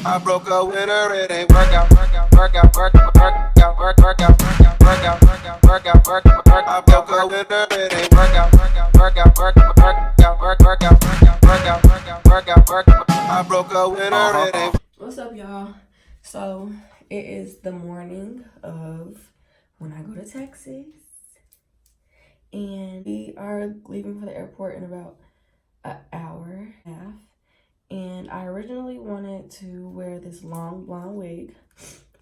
I broke up with her, it ain't work out, work out, work out, work out, work out, work out, work out, work out, work out, work out, work out, work out. I broke up with her, it ain't work out, work out, work out, work out, work out, work out, work out, work out, work out, work out, work out. I broke up with her, it ain't. What's up, y'all? So it is the morning of when I go to Texas, and we are leaving for the airport in about an hour and a half. And I originally wanted to wear this long blonde wig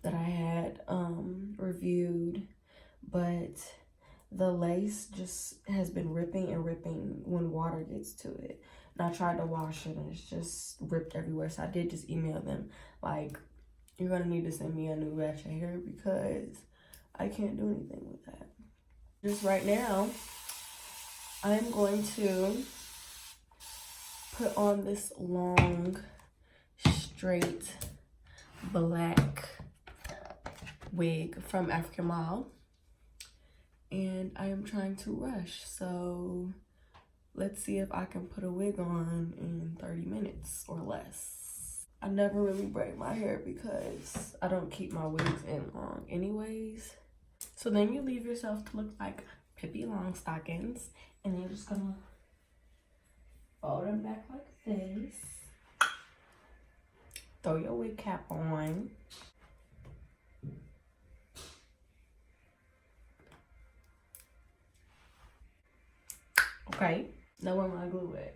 that I had reviewed, but the lace just has been ripping and ripping when water gets to it. And I tried to wash it and it's just ripped everywhere. So I did just email them, like, you're gonna need to send me a new batch of hair because I can't do anything with that. Just right now, I'm going to put on this long, straight, black wig from AfricanMall. And I am trying to rush, so let's see if I can put a wig on in 30 minutes or less. I never really braid my hair because I don't keep my wigs in long anyways. So then you leave yourself to look like Pippi Longstockings, and then you're just gonna fold them back like this. Throw your wig cap on. Okay, now where my glue at?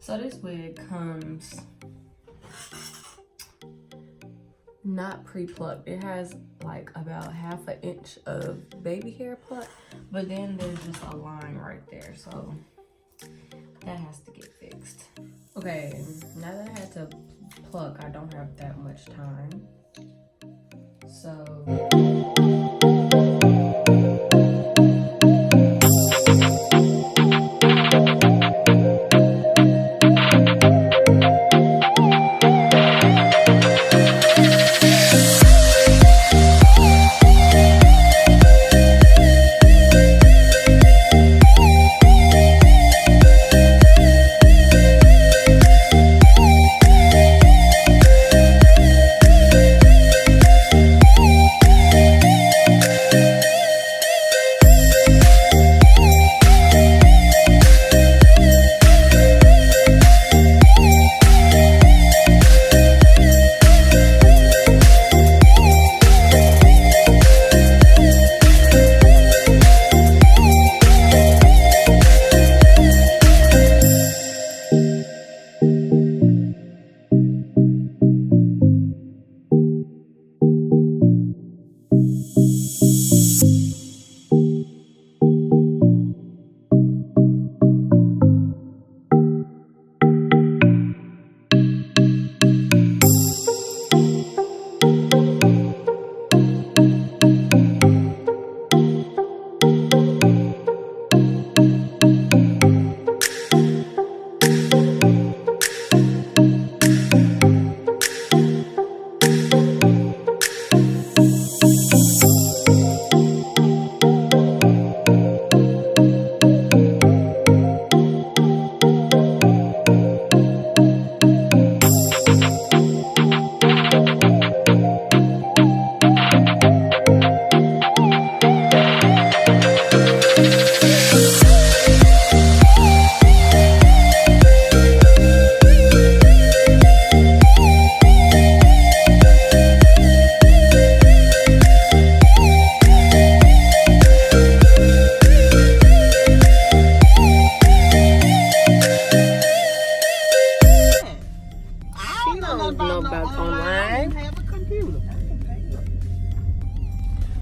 So this wig comes not pre-plucked. It has like about ½ an inch of baby hair plucked, but then there's just a line right there, so that has to get fixed. Okay, now that I had to pluck, I don't have that much time, so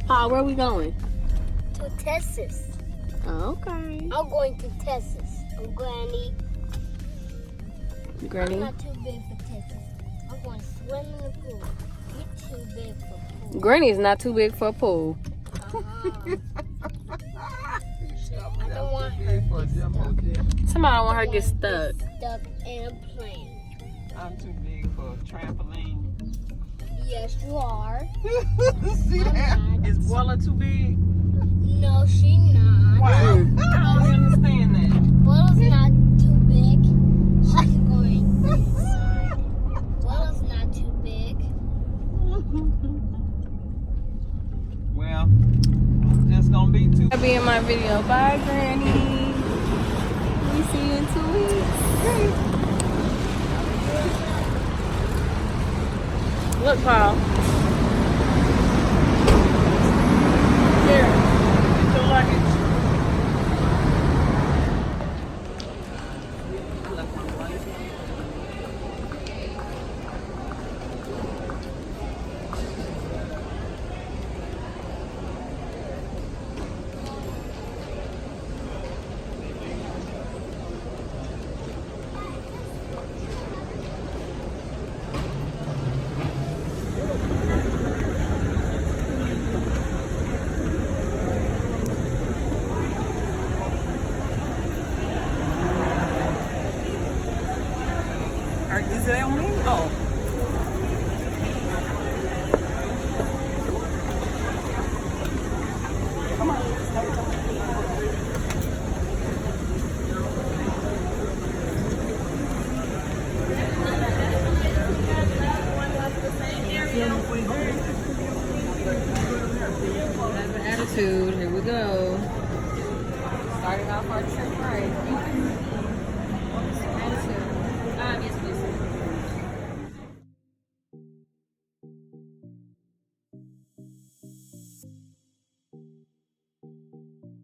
Pa, where are we going? To Texas. Okay. I'm going to Texas. I'm Granny. Granny? I'm not too big for Texas. I'm going to swim in the pool. You're too big for pool. Granny's not too big for a pool. Somebody don't want her to get stuck. Stuck in a plane. I'm too big for a trampoline. Yes, you are. See I'm that? not. Is Boiler too big? No, she not. Why? I don't understand that. Boiler's not too big. She's going inside. Boiler's not too big. Well, I'm just gonna be too. I'll be in my video. Bye, Granny. We see you in 2 weeks. Look, Paul. Here. Get your luggage. I left my wallet. Is that on me? Oh. Come on. Have an attitude. Here we go. Starting off our trip right.